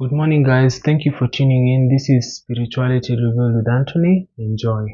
Good morning, guys. Thank you for tuning in. This is Spirituality Revealed with Anthony. Enjoy.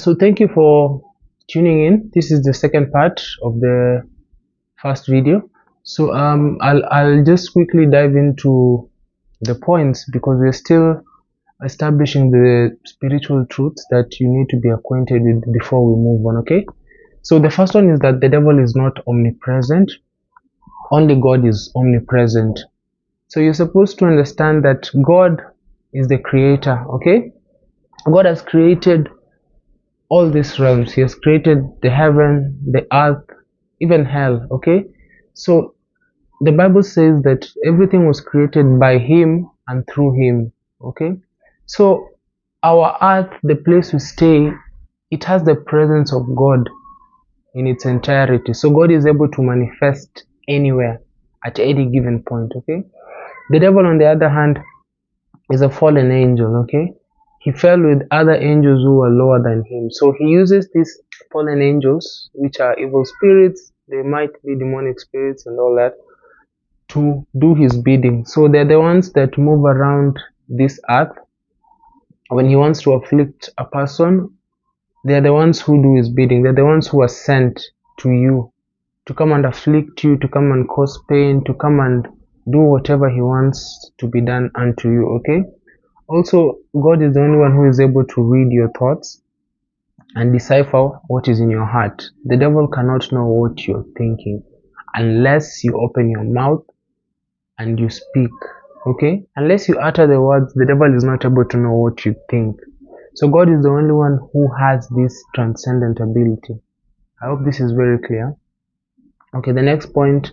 So thank you for tuning in. This is the second part of the first video. So I'll just quickly dive into the points because we're still establishing the spiritual truths that you need to be acquainted with before we move on. Okay. So the first one is that the devil is not omnipresent. Only God is omnipresent. So you're supposed to understand that God is the creator. Okay. God has created all these realms. He has created the heaven, the earth, even hell. Okay, so the Bible says that everything was created by him and through him. Okay, so our earth, the place we stay, it has the presence of God in its entirety. So God is able to manifest anywhere at any given point. Okay, the devil, on the other hand, is a fallen angel. Okay, he fell with other angels who were lower than him. So he uses these fallen angels, which are evil spirits, they might be demonic spirits and all that, to do his bidding. So they're the ones that move around this earth. When he wants to afflict a person, they're the ones who do his bidding. They're the ones who are sent to you to come and afflict you, to come and cause pain, to come and do whatever he wants to be done unto you. Okay, also God is the only one who is able to read your thoughts and decipher what is in your heart. The devil cannot know what you're thinking unless you open your mouth and you speak. Okay, unless you utter the words, the devil is not able to know what you think. So God is the only one who has this transcendent ability. I hope this is very clear. Okay, the next point,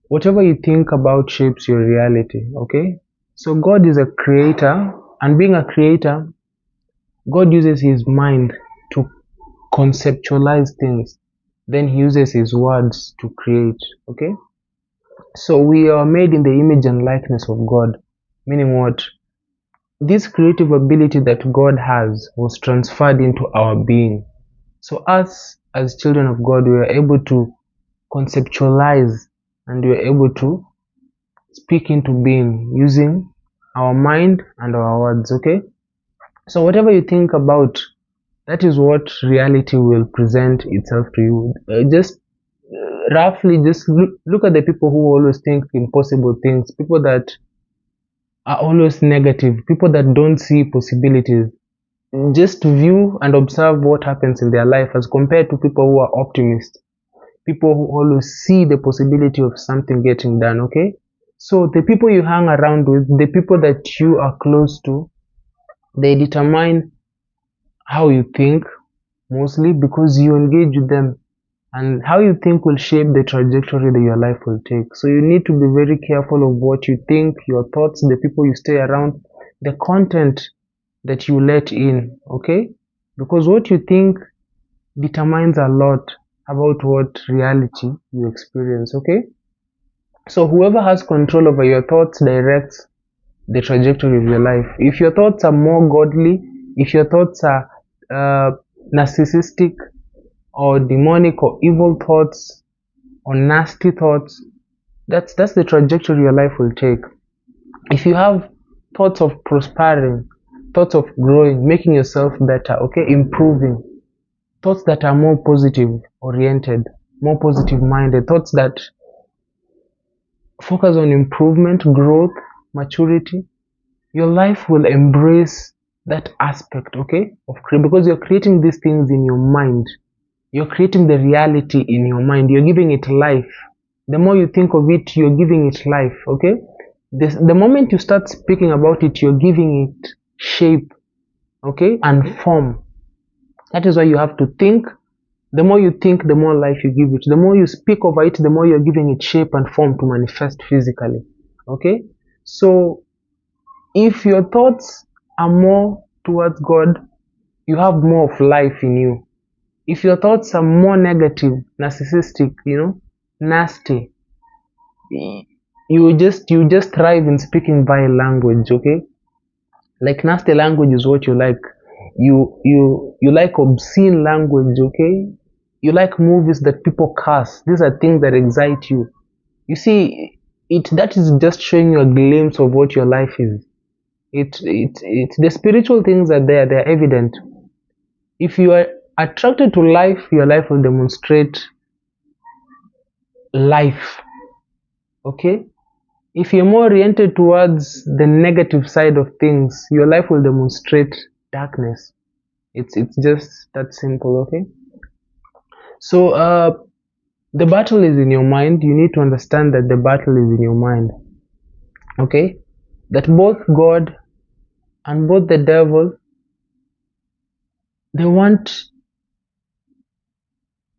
whatever you think about shapes your reality. Okay, so God is a creator, and being a creator, God uses his mind to conceptualize things, then he uses his words to create. Okay, so we are made in the image and likeness of God, meaning what? This creative ability that God has was transferred into our being. So us as children of God, we are able to conceptualize and we are able to speak into being using our mind and our words. Okay, so whatever you think about, that is what reality will present itself to you. Just roughly, just look at the people who always think impossible things, people that are always negative, people that don't see possibilities. Just view and observe what happens in their life as compared to people who are optimists, people who always see the possibility of something getting done. Okay, so the people you hang around with, the people that you are close to, they determine how you think, mostly because you engage with them, and how you think will shape the trajectory that your life will take. So you need to be very careful of what you think, your thoughts, the people you stay around, the content that you let in. Okay, because what you think determines a lot about what reality you experience. Okay, so whoever has control over your thoughts directs the trajectory of your life. If your thoughts are more godly, if your thoughts are narcissistic or demonic or evil thoughts or nasty thoughts, that's the trajectory your life will take. If you have thoughts of prospering, thoughts of growing, making yourself better, okay, improving, thoughts that are more positive oriented, more positive minded, thoughts that focus on improvement, growth, maturity, your life will embrace that aspect, okay, of because you're creating these things in your mind. You're creating the reality in your mind. You're giving it life. The more you think of it, you're giving it life, okay? The moment you start speaking about it, you're giving it shape, okay, and form. That is why you have to think. The more you think, the more life you give it. The more you speak over it, the more you're giving it shape and form to manifest physically, okay? So if your thoughts are more towards God, you have more of life in you. If your thoughts are more negative, narcissistic, nasty, you just thrive in speaking vile language, okay? Like nasty language is what you like. You like obscene language, okay? You like movies that people curse. These are things that excite you. You see, that is just showing you a glimpse of what your life is. It the spiritual things are there, they're evident. If you are attracted to life, your life will demonstrate life, okay? If you're more oriented towards the negative side of things, your life will demonstrate darkness. It's just that simple, okay? So the battle is in your mind. You need to understand that the battle is in your mind, okay? That both God and both the devil, they want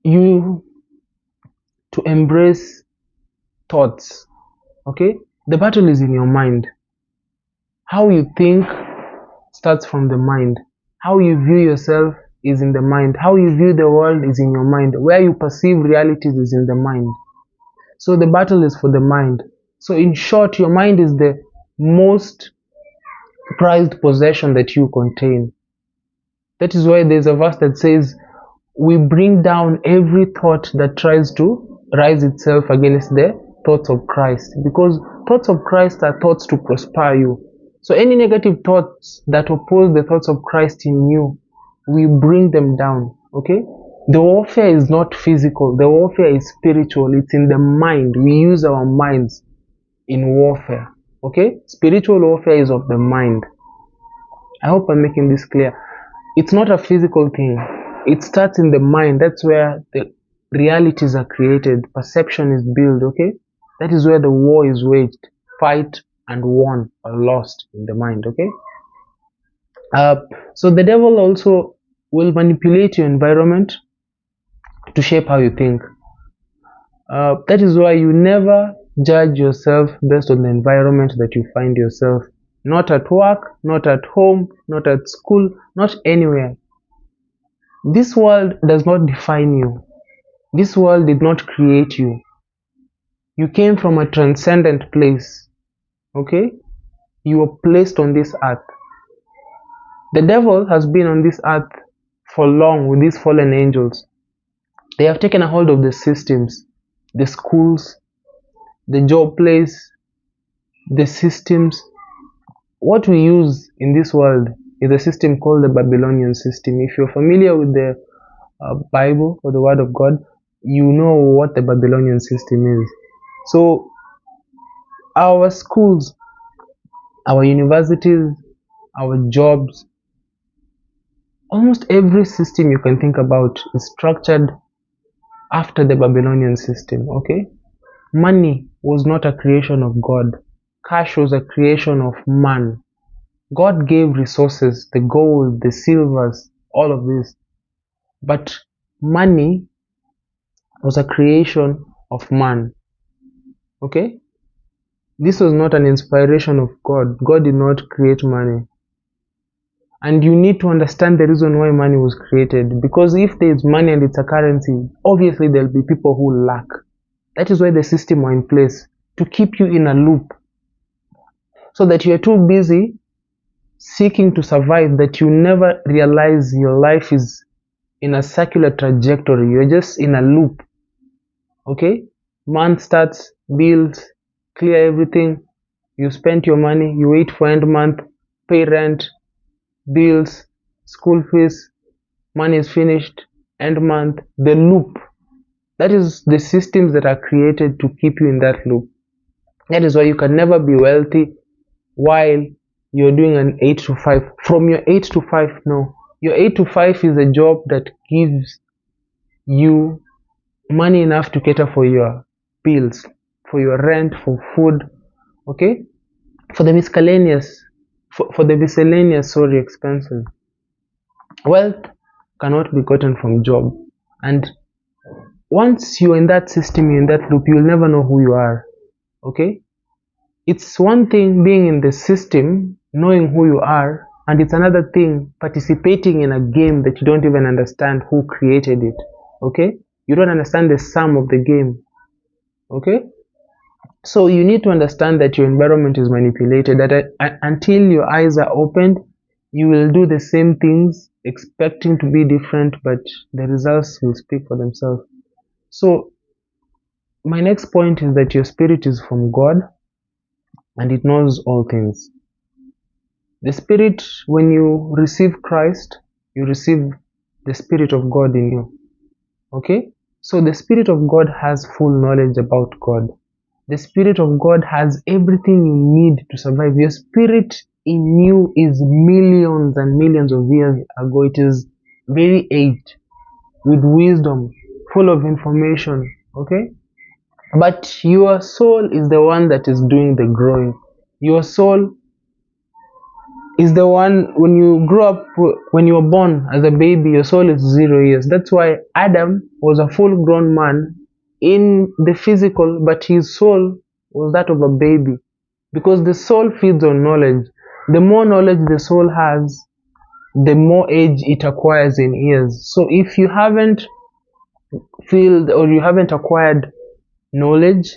you to embrace thoughts, okay? The battle is in your mind. How you think starts from the mind. How you view yourself is in the mind. How you view the world is in your mind. Where you perceive realities is in the mind. So the battle is for the mind. So in short, your mind is the most prized possession that you contain. That is why there's a verse that says, we bring down every thought that tries to rise itself against the thoughts of Christ. Because thoughts of Christ are thoughts to prosper you. So any negative thoughts that oppose the thoughts of Christ in you, we bring them down, okay? The warfare is not physical. The warfare is spiritual. It's in the mind. We use our minds in warfare, okay? Spiritual warfare is of the mind. I hope I'm making this clear. It's not a physical thing. It starts in the mind. That's where the realities are created. Perception is built, okay? That is where the war is waged. Fight and won or lost in the mind, okay? So the devil also will manipulate your environment to shape how you think. That is why you never judge yourself based on the environment that you find yourself. Not at work, not at home, not at school, not anywhere. This world does not define you. This world did not create you. You came from a transcendent place, okay? You were placed on this earth. The devil has been on this earth for long with these fallen angels. They have taken a hold of the systems, the schools, the job place, the systems. What we use in this world is a system called the Babylonian system. If you're familiar with the Bible or the Word of God, you know what the Babylonian system is. So our schools, our universities, our jobs, almost every system you can think about is structured after the Babylonian system, okay? Money was not a creation of God. Cash was a creation of man. God gave resources, the gold, the silvers, all of this. But money was a creation of man. Okay? This was not an inspiration of God. God did not create money. And you need to understand the reason why money was created. Because if there is money and it's a currency, obviously there will be people who lack. That is why the system was in place, to keep you in a loop. So that you are too busy seeking to survive that you never realize your life is in a circular trajectory. You're just in a loop. Okay? Month starts, bills, clear everything. You spent your money, you wait for end month, pay rent, bills, school fees, money is finished, end month, the loop. That is the systems that are created to keep you in that loop. That is why you can never be wealthy while you're doing an 8 to 5. From your 8 to 5, no. Your 8 to 5 is a job that gives you money enough to cater for your bills, for your rent, for food, okay, for the miscellaneous, expenses. Wealth cannot be gotten from job, and once you're in that system, you're in that loop, you'll never know who you are. Okay, it's one thing being in the system, knowing who you are, and it's another thing participating in a game that you don't even understand who created it. Okay, you don't understand the sum of the game. Okay, so you need to understand that your environment is manipulated, that until your eyes are opened, you will do the same things expecting to be different, but the results will speak for themselves. So my next point is that your spirit is from God and it knows all things. The spirit, when you receive Christ, you receive the spirit of God in you. Okay, so the spirit of God has full knowledge about God. The spirit of God has everything you need to survive. Your spirit in you is millions and millions of years ago. It is very aged, with wisdom, full of information. Okay, but your soul is the one that is doing the growing. Your soul is the one, when you grow up, when you were born as a baby, your soul is 0 years. That's why Adam was a full grown man in the physical, but his soul was that of a baby, because the soul feeds on knowledge. The more knowledge the soul has, the more age it acquires in years. So if you haven't filled, or you haven't acquired knowledge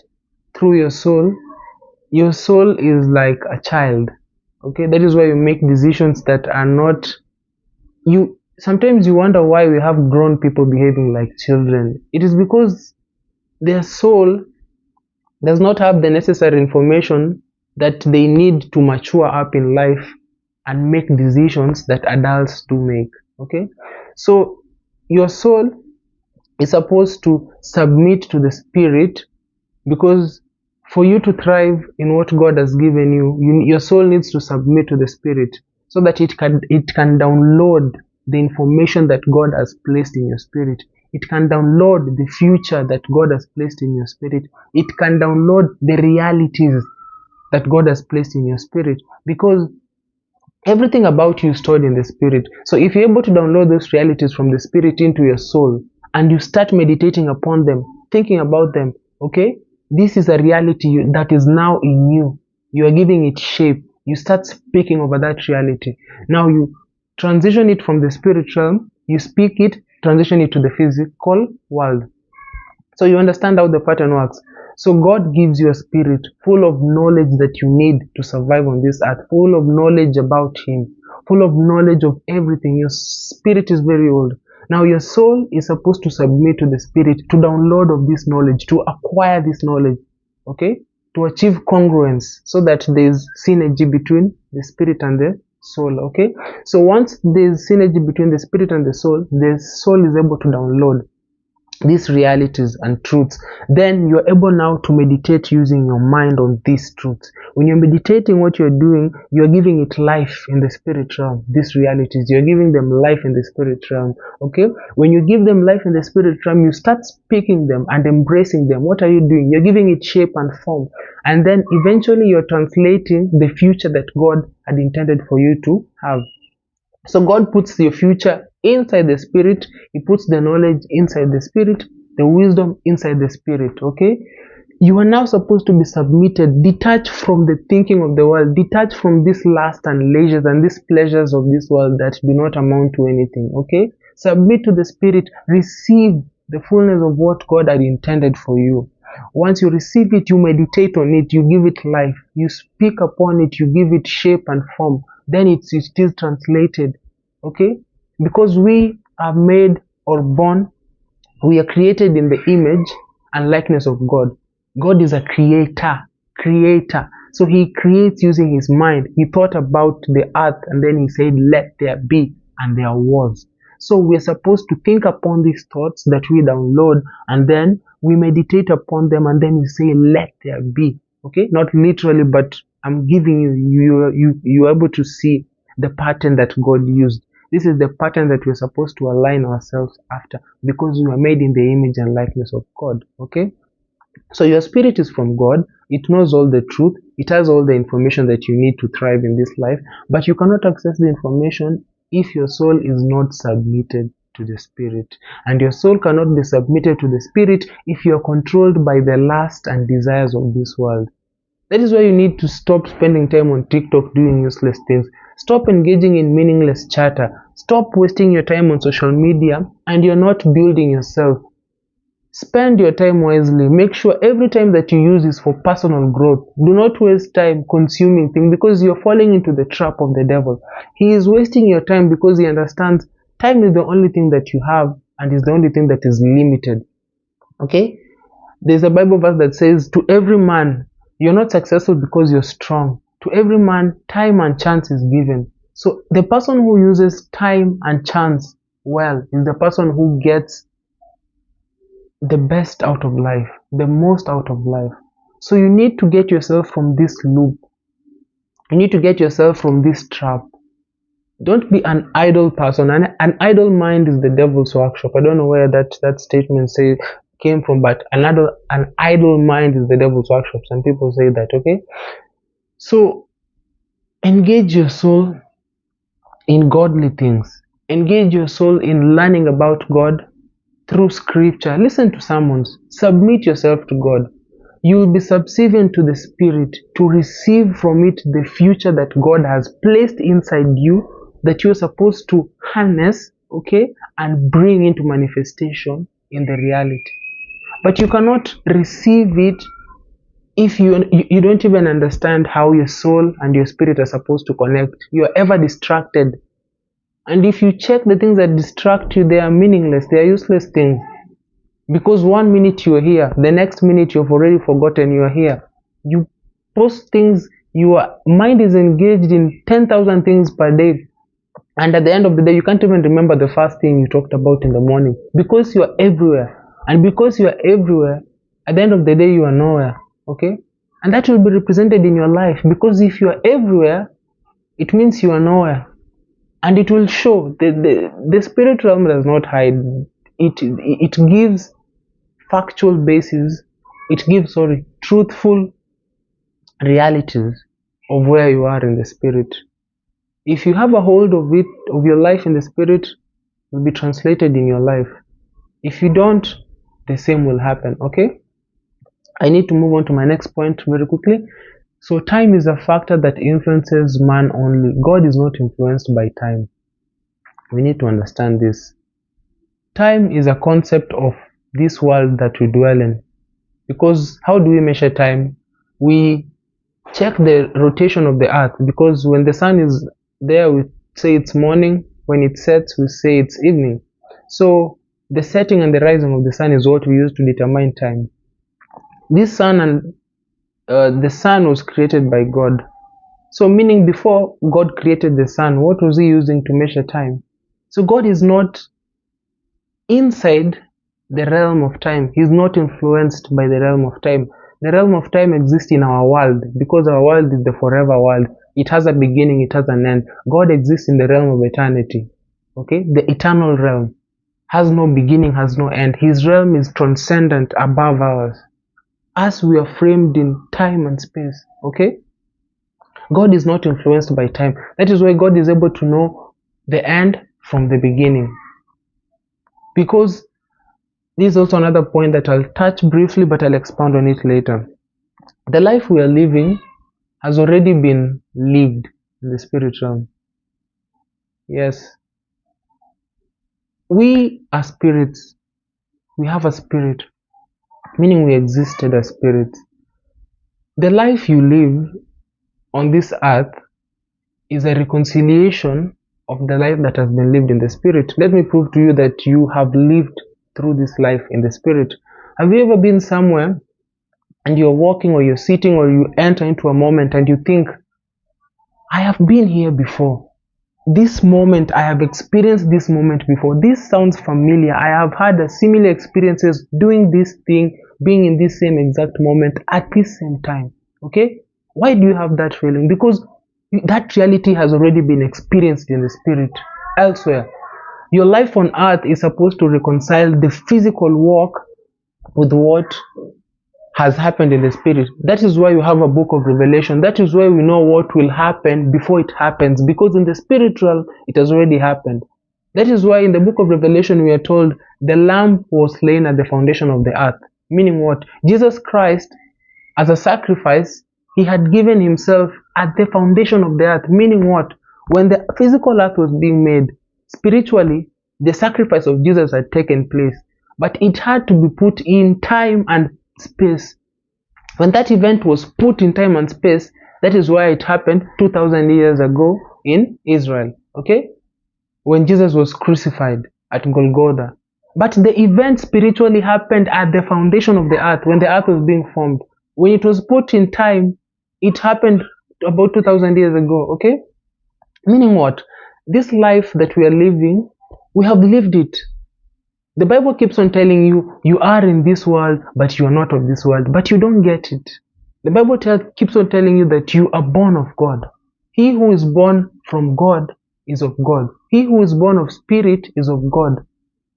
through your soul is like a child. Okay, that is why you make decisions that are not you. Sometimes you wonder why we have grown people behaving like children. It is because their soul does not have the necessary information that they need to mature up in life and make decisions that adults do make. Okay, so your soul is supposed to submit to the spirit, because for you to thrive in what God has given you, your soul needs to submit to the spirit, so that it can download the information that God has placed in your spirit. It can download the future that God has placed in your spirit. It can download the realities that God has placed in your spirit, because everything about you is stored in the spirit. So if you're able to download those realities from the spirit into your soul, and you start meditating upon them, thinking about them, okay, this is a reality that is now in you. You are giving it shape. You start speaking over that reality. Now you transition it from the spirit realm, you speak it, transition it to the physical world. So you understand how the pattern works. So God gives you a spirit full of knowledge that you need to survive on this earth, full of knowledge about Him, full of knowledge of everything. Your spirit is very old. Now your soul is supposed to submit to the spirit, to download of this knowledge, to acquire this knowledge, okay, to achieve congruence, so that there is synergy between the spirit and the soul. Okay, so once there is synergy between the spirit and the soul is able to download these realities and truths. Then you're able now to meditate using your mind on these truths. When you're meditating, what you're doing, you're giving it life in the spirit realm. These realities, you're giving them life in the spirit realm. Okay, when you give them life in the spirit realm, you start speaking them and embracing them. What are you doing? You're giving it shape and form, and then eventually you're translating the future that God had intended for you to have. So God puts your future inside the spirit. He puts the knowledge inside the spirit, the wisdom inside the spirit. Okay, you are now supposed to be submitted, detached from the thinking of the world, detached from this lust and leisures and these pleasures of this world that do not amount to anything. Okay, submit to the spirit, receive the fullness of what God had intended for you. Once you receive it, you meditate on it, you give it life, you speak upon it, you give it shape and form. Then it is translated. Okay, because we are made or born, we are created in the image and likeness of God. God is a creator. So He creates using His mind. He thought about the earth and then He said, let there be, and there was. So we're supposed to think upon these thoughts that we download, and then we meditate upon them, and then we say, let there be. Okay, not literally, but I'm giving you're able to see the pattern that God used. This is the pattern that we're supposed to align ourselves after, because we are made in the image and likeness of God. Okay, so your spirit is from God. It knows all the truth. It has all the information that you need to thrive in this life. But you cannot access the information if your soul is not submitted to the spirit. And your soul cannot be submitted to the spirit if you are controlled by the lust and desires of this world. That is why you need to stop spending time on TikTok doing useless things. Stop engaging in meaningless chatter. Stop wasting your time on social media and you're not building yourself. Spend your time wisely. Make sure every time that you use is for personal growth. Do not waste time consuming things, because you're falling into the trap of the devil. He is wasting your time because he understands time is the only thing that you have and is the only thing that is limited. Okay? There's a Bible verse that says, to every man, you're not successful because you're strong. To every man, time and chance is given. So the person who uses time and chance well is the person who gets the best out of life, the most out of life. So you need to get yourself from this loop. You need to get yourself from this trap. Don't be an idle person. An idle mind is the devil's workshop. I don't know where that statement came from, but an idle mind is the devil's workshop. Some people say that. Okay, so engage your soul in godly things. Engage your soul in learning about God through scripture. Listen to sermons. Submit yourself to God. You will be subservient to the Spirit to receive from it the future that God has placed inside you, that you're supposed to harness, okay, and bring into manifestation in the reality. But you cannot receive it if you don't even understand how your soul and your spirit are supposed to connect. You are ever distracted. And if you check the things that distract you, they are meaningless, they are useless things. Because 1 minute you're here, the next minute you've already forgotten you're here. You post things, your mind is engaged in 10,000 things per day. And at the end of the day, you can't even remember the first thing you talked about in the morning, because you're everywhere. And because you're everywhere, at the end of the day, you are nowhere. Okay? And that will be represented in your life, because if you are everywhere, it means you are nowhere. And it will show. The spirit realm does not hide. It gives factual basis. It gives, truthful realities of where you are in the spirit. If you have a hold of it, of your life in the spirit, it will be translated in your life. If you don't, the same will happen. Okay? I need to move on to my next point very quickly. So time is a factor that influences man only. God is not influenced by time. We need to understand this. Time is a concept of this world that we dwell in. Because how do we measure time? We check the rotation of the earth, because when the sun is there, we say it's morning. When it sets, we say it's evening. So the setting and the rising of the sun is what we use to determine time. This sun and the sun was created by God. So meaning, before God created the sun, what was he using to measure time? So God is not inside the realm of time. He's not influenced by the realm of time. The realm of time exists in our world, because our world is the forever world. It has a beginning, it has an end. God exists in the realm of eternity. Okay? The eternal realm has no beginning, has no end. His realm is transcendent above ours. As we are framed in time and space. Okay? God is not influenced by time. That is why God is able to know the end from the beginning. Because this is also another point that I'll touch briefly, but I'll expound on it later. The life we are living has already been lived in the spirit realm. Yes. We are spirits. We have a spirit, meaning we existed as spirits. The life you live on this earth is a reconciliation of the life that has been lived in the spirit. Let me prove to you that you have lived through this life in the spirit. Have you ever been somewhere and you're walking, or you're sitting, or you enter into a moment and you think, I have been here before. This moment, I have experienced this moment before. This sounds familiar. I have had similar experiences doing this thing, being in this same exact moment at this same time. Okay? Why do you have that feeling? Because that reality has already been experienced in the spirit elsewhere. Your life on earth is supposed to reconcile the physical walk with what has happened in the spirit. That is why you have a book of Revelation. That is why we know what will happen before it happens, because in the spiritual it has already happened. That is why in the book of Revelation we are told the lamb was slain at the foundation of the earth. Meaning what? Jesus Christ, as a sacrifice, he had given himself at the foundation of the earth. Meaning what? When the physical earth was being made, spiritually the sacrifice of Jesus had taken place, but it had to be put in time and space. When that event was put in time and space, that is why it happened 2000 years ago in Israel. Okay, when Jesus was crucified at Golgotha. But the event spiritually happened at the foundation of the earth, when the earth was being formed. When it was put in time, it happened about 2000 years ago. Okay, meaning what? This life that we are living, we have lived it. The Bible keeps on telling you, you are in this world, but you are not of this world, but you don't get it. The Bible keeps on telling you that you are born of God. He who is born from God is of God. He who is born of spirit is of God.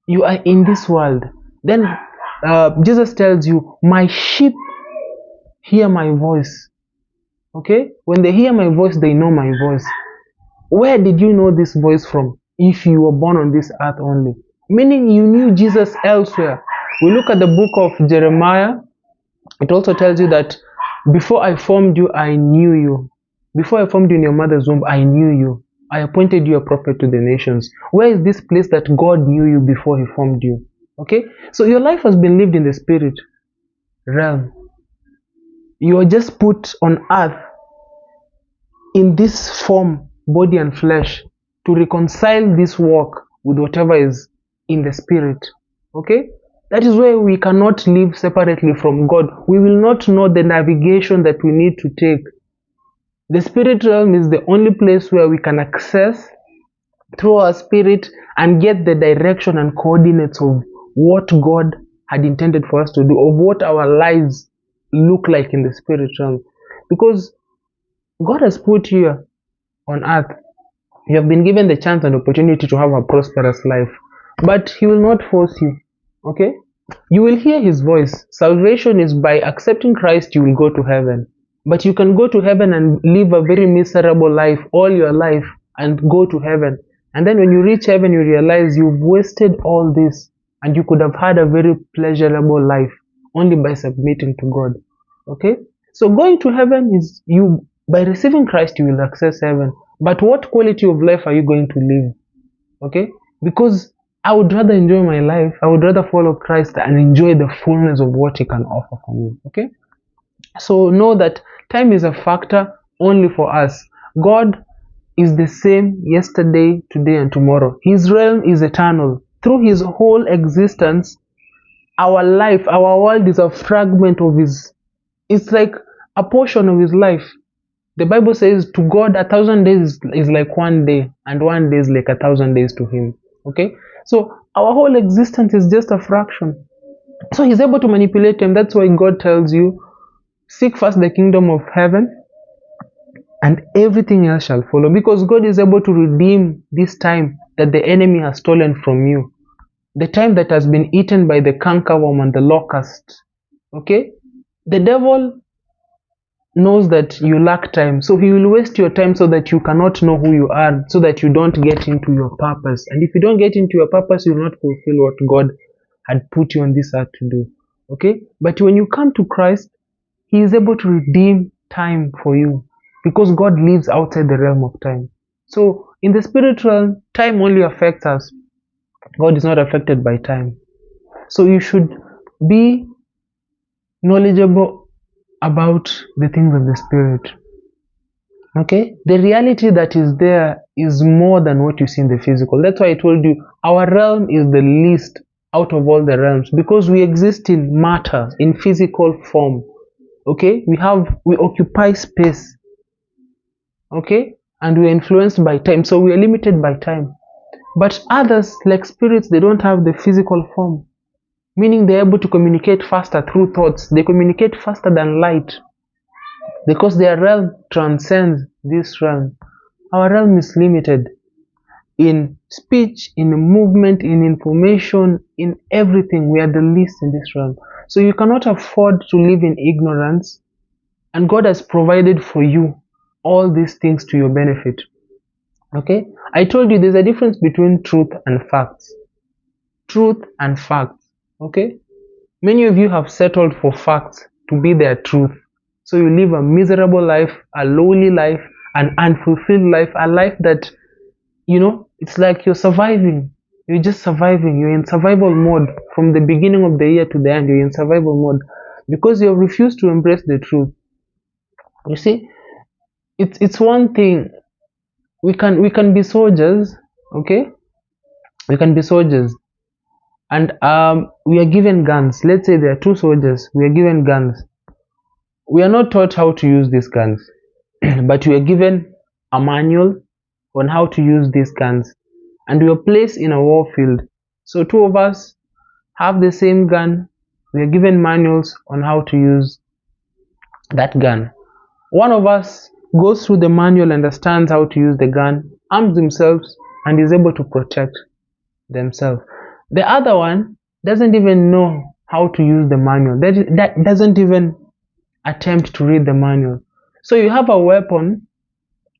You are in this world. Then Jesus tells you, my sheep hear my voice. Okay? When they hear my voice, they know my voice. Where did you know this voice from if you were born on this earth only? Meaning you knew Jesus elsewhere. We look at the book of Jeremiah. It also tells you that before I formed you, I knew you. Before I formed you in your mother's womb, I knew you. I appointed you a prophet to the nations. Where is this place that God knew you before he formed you? Okay? So your life has been lived in the spirit realm. You are just put on earth in this form, body and flesh, to reconcile this walk with whatever is in the spirit. Okay, that is why we cannot live separately from God. We will not know the navigation that we need to take. The spirit realm is the only place where we can access through our spirit and get the direction and coordinates of what God had intended for us to do, of what our lives look like in the spirit realm. Because God has put you on earth. You have been given the chance and opportunity to have a prosperous life, but he will not force you. Okay, you will hear his voice. Salvation is by accepting Christ, you will go to heaven. But you can go to heaven and live a very miserable life all your life and go to heaven, and then when you reach heaven you realize you've wasted all this and you could have had a very pleasurable life only by submitting to God. Okay, so going to heaven is, you by receiving Christ you will access heaven. But what quality of life are you going to live? Okay, because I would rather enjoy my life, I would rather follow Christ and enjoy the fullness of what he can offer for me. Okay, so know that time is a factor only for us. God is the same yesterday, today and tomorrow. His realm is eternal. Through his whole existence, our life, our world is a fragment of his, it's like a portion of his life. The Bible says to God 1,000 days is like one day, and one day is like 1,000 days to him. Okay, so our whole existence is just a fraction. So he's able to manipulate time. That's why God tells you, seek first the kingdom of heaven and everything else shall follow, because God is able to redeem this time that the enemy has stolen from you, the time that has been eaten by the cankerworm and the locust. Okay, the devil knows that you lack time, so he will waste your time so that you cannot know who you are, so that you don't get into your purpose. And if you don't get into your purpose, you will not fulfill what God had put you on this earth to do. Okay, but when you come to Christ, he is able to redeem time for you, because God lives outside the realm of time. So in the spiritual, time only affects us. God is not affected by time. So you should be knowledgeable about the things of the spirit. Okay, the reality that is there is more than what you see in the physical. That's why I told you our realm is the least out of all the realms, because we exist in matter, in physical form. Okay, we occupy space. Okay, and we are influenced by time, so we are limited by time. But others, like spirits, they don't have the physical form, meaning they're able to communicate faster through thoughts. They communicate faster than light. because their realm transcends this realm. Our realm is limited in speech, in movement, in information, in everything. We are the least in this realm. So you cannot afford to live in ignorance, and God has provided for you all these things to your benefit. Okay? I told you there's a difference between truth and facts. Truth and facts. Okay? Many of you have settled for facts to be their truth. So you live a miserable life, a lowly life, an unfulfilled life, a life that, it's like you're surviving. You're just surviving. You're in survival mode from the beginning of the year to the end. You're in survival mode because you have refused to embrace the truth. You see, it's one thing. We can be soldiers, okay? We can be soldiers, and we are given guns. Let's say there are two soldiers. We are given guns. We are not taught how to use these guns, but we are given a manual on how to use these guns, and we are placed in a war field. So two of us have the same gun. We are given manuals on how to use that gun. One of us goes through the manual, understands how to use the gun, arms themselves, and is able to protect themselves. The other one doesn't even know how to use the manual. That doesn't even attempt to read the manual. So you have a weapon,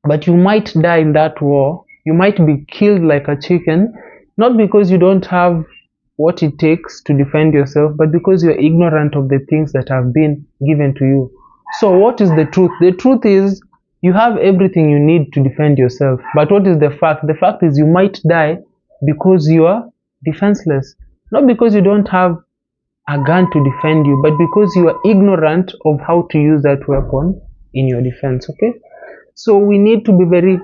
but you might die in that war. You might be killed like a chicken, not because you don't have what it takes to defend yourself, but because you're ignorant of the things that have been given to you. So what is the truth? The truth is you have everything you need to defend yourself. But what is the fact? The fact is you might die because you are defenseless. Not because you don't have a gun to defend you, but because you are ignorant of how to use that weapon in your defense. Okay? So we need to be very,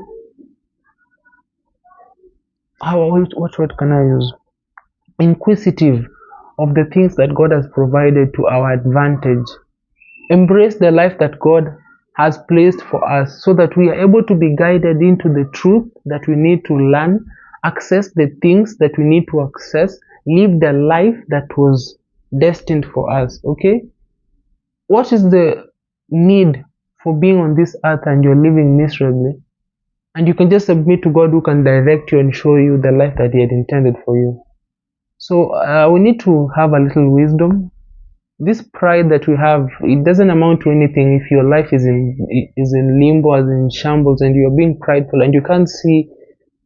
what word can I use? Inquisitive of the things that God has provided to our advantage. Embrace the life that God has placed for us so that we are able to be guided into the truth that we need to learn, access the things that we need to access, live the life that was destined for us. Okay? What is the need for being on this earth and you're living miserably? And you can just submit to God, who can direct you and show you the life that He had intended for you. So we need to have a little wisdom. This pride that we have, it doesn't amount to anything if your life is in limbo, as in shambles, and you're being prideful and you can't see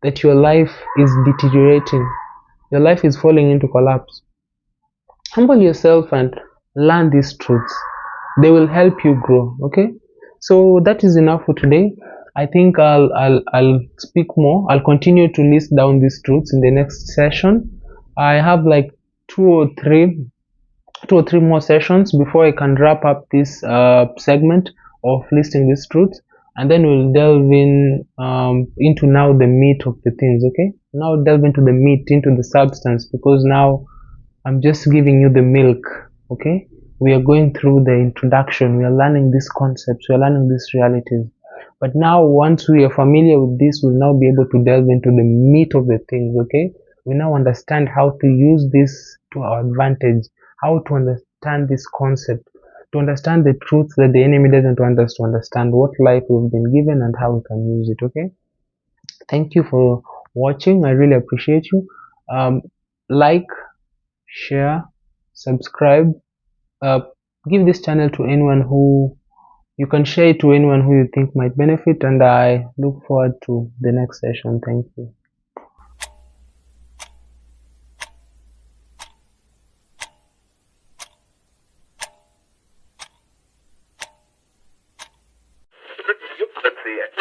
that your life is deteriorating. Your life is falling into collapse. Humble yourself and learn these truths. They will help you grow. Okay? So that is enough for today. I think I'll speak more. I'll continue to list down these truths in the next session. I have like two or three more sessions before I can wrap up this segment of listing these truths, and then we'll delve into now the meat of the things. Okay? Now delve into the meat, into the substance, because now I'm just giving you the milk. Okay? We are going through the introduction. We are learning these concepts. We are learning these realities. But now, once we are familiar with this, we'll now be able to delve into the meat of the things. Okay? We now understand how to use this to our advantage, how to understand this concept, to understand the truths that the enemy doesn't want us to understand, what life we've been given and how we can use it. Okay? Thank you for watching. I really appreciate you. Like, share, subscribe, give this channel to anyone who you can share it to anyone who you think might benefit, and I look forward to the next session. Thank you. Let's see it.